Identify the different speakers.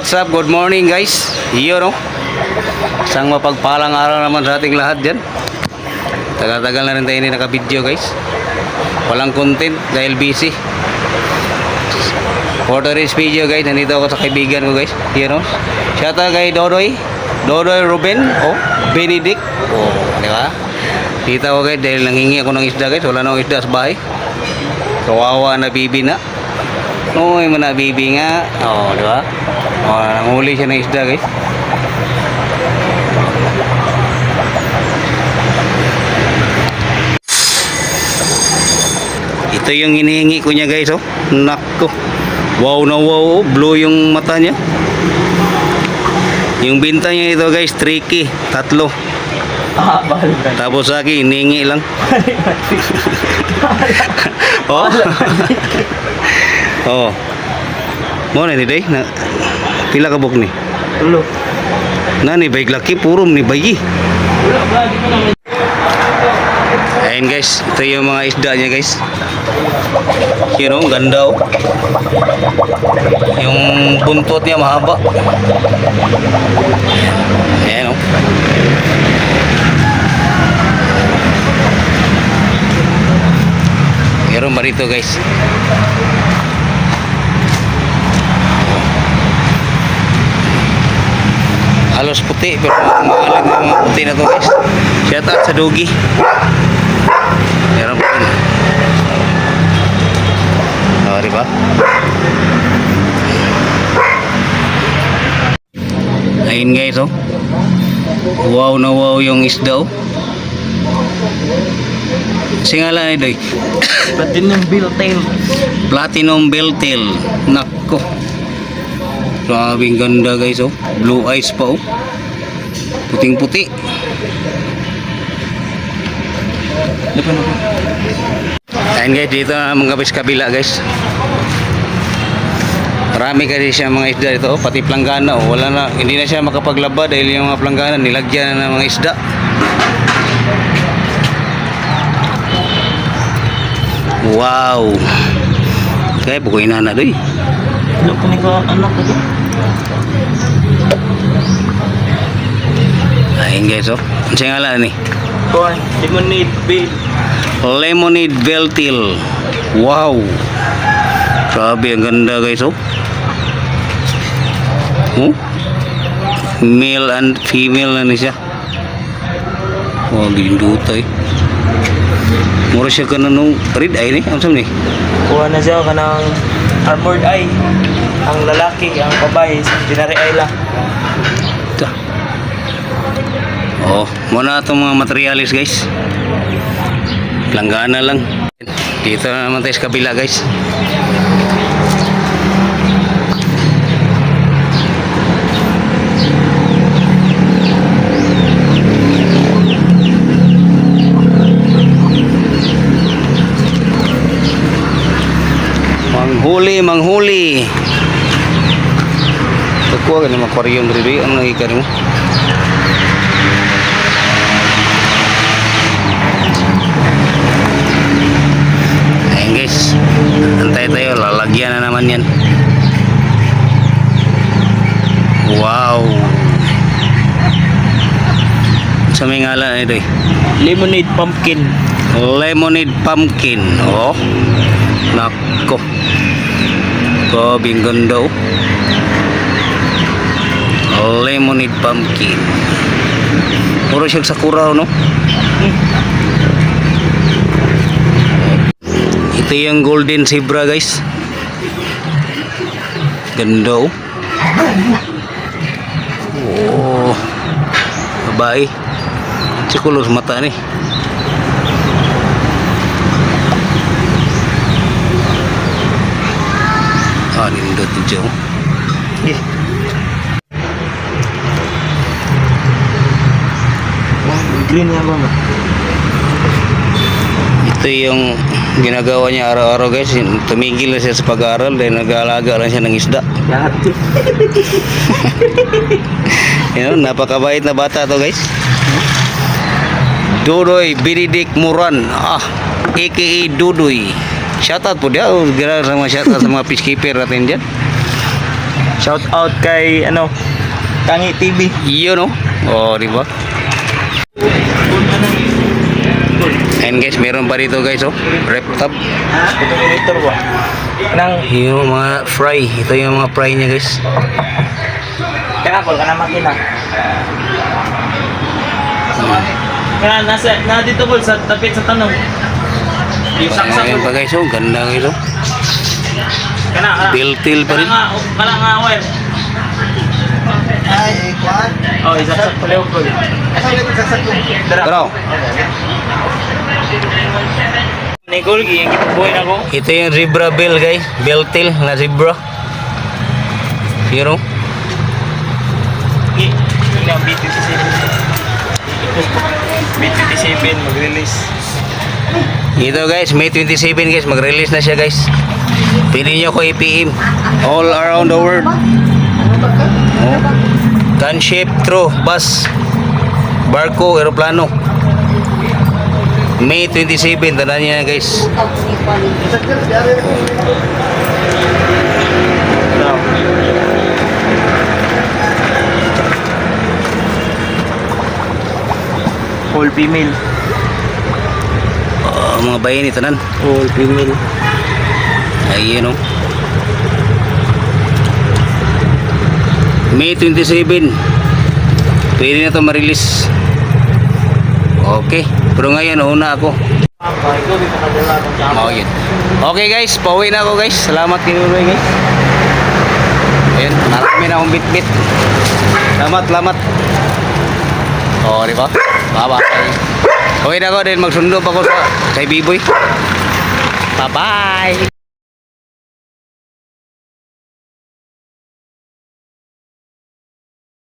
Speaker 1: what's up? Good morning guys. Iyo no. Isang mapagpalang araw naman sa ating lahat dyan. Tagal-tagal na rin tayo hindi naka-video guys. Walang content dahil busy. For today's video guys, nandito ako sa kaibigan ko guys. Iyo no. Shout out kay Dodoy Ruben o Benedict. Oh, di ba? Dito ako guys dahil nanghingi ako ng isda guys. Wala nang isda sa bahay. Kawawa na bibi na. Uy, mana bibi nga. Oh, di ba? Oh, nanghuli siya ng isda, guys. Ito yung hinihingi ko niya, guys, oh. Nako. Wow na wow, oh. Blue yung mata niya. Yung binta niya ito, guys, tricky. 3. Tapos sa akin, hinihingi lang. Oh. Oh. Mo na ni day na pila ka buk ni?
Speaker 2: Tulo.
Speaker 1: Nani baik laki purum ni bayi. Ayan guys, ito yung mga isda niya guys. Yun oh, ganda oh. Yung buntot niya mahaba. Ayan oh. Meron ba rito guys? Halos puti pero maalim na mga puti na to guys. Shout out sa Dogi. Meron pa rin. Oh, diba? Ayun guys oh. Wow na wow yung isda oh. Singalan ni Doy.
Speaker 2: Platinum Belltail.
Speaker 1: Platinum Belltail. Nako. Grabing ganda guys oh. Blue eyes pa oh. Puting-puti. Ayan guys, dito na mga kabila guys. Marami kasi siya mga isda dito oh. Pati planggana oh. Wala na, hindi na siya makapaglaba dahil yung mga planggana nilagyan na ng mga isda. Wow. Kaya bukoy na na doy.
Speaker 2: Ano ko ni ko anak ko?
Speaker 1: Ayun guys oh. Ano siya ngalan ni?
Speaker 2: Kuan, Lemonade Bell.
Speaker 1: Lemonade Belltail. Wow. Grabe ang ganda guys oh. Oh. Male and female na ni siya. Wow, gindutay. Mura siya ka na nung red eye ni. Ano sabi ni?
Speaker 2: Kuha na siya kanang armored eye. Ang lalaki, ang babae, binari eye lang.
Speaker 1: Ito. Oh, muna itong mga materialis guys. Langgana lang. Dito na naman tayo sa kabila guys. Manghuli. Kuha ka naman aquarium dito. Ano nakikita mo? Ayan guys. Antay tayo. Lalagyan na naman yan. Wow. Sa may ngalan ito eh.
Speaker 2: Lemonade Pumpkin.
Speaker 1: Lemonade Pumpkin. Oh. Nako. Grabing ganda oh. Lemonade Pumpkin. Puro siya sakura no? Ito yung golden zebra guys. Ganda oh. Oh. Babae. Sikulos mata nih. Ah, nindot ito.
Speaker 2: Eh. Green nga ba?
Speaker 1: Ito yung ginagawa niya araw-araw guys. Tumigil na siya sa pag-aaral dahil nag-aalaga lang siya ng isda.
Speaker 2: Lahat.
Speaker 1: Yun, napakabait na bata to guys. Dodoy Benedict Moran. aka Dodoy. Shoutout po dia. Gara sama shoutout sa mga peacekeeper natin dyan.
Speaker 2: Shout out kay Kangi TV.
Speaker 1: Yun, no? Oh, di ba? And guys, meron pa dito guys, oh. Rep tab.
Speaker 2: Ito ba? Nang
Speaker 1: Yung mga fry. Ito yung mga fry niya guys.
Speaker 2: kaya ako kana makina. Kana na dito ko sa tapit sa tanong. Yung saksak
Speaker 1: Ayan pa guys, oh. Ganda guys, oh.
Speaker 2: kana.
Speaker 1: Built-till pa rin.
Speaker 2: Kana nga wire. Ay, kwan. Oh, isaksak pala ko.
Speaker 1: Pero,
Speaker 2: Nicole, yung kinubuhay na ko.
Speaker 1: ito yung zebra bill guys. Built-till na zebra. Yun, oh.
Speaker 2: Yun ang B27. B27 mag-release.
Speaker 1: Ito guys, May 27 guys, mag-release na siya guys. Pili nyo ko i-PM all around the world. Oh. Gunship, through, bus, barko, aeroplano. May 27, tandaan nyo na guys.
Speaker 2: All female.
Speaker 1: Mga bayan ito nan.
Speaker 2: All female.
Speaker 1: Ayun, oh. May 27. Pwede na ito ma-release. Okay. Pero ngayon, una ako. Oh, yun. Okay guys, pauwi na ako guys. Salamat kinuloy guys. Ayun, marami na akong bit-bit. Salamat. Oh, di ba? Bye-bye. Okay na ako din, magsundo pa ako sa kay Biboy. Bye-bye.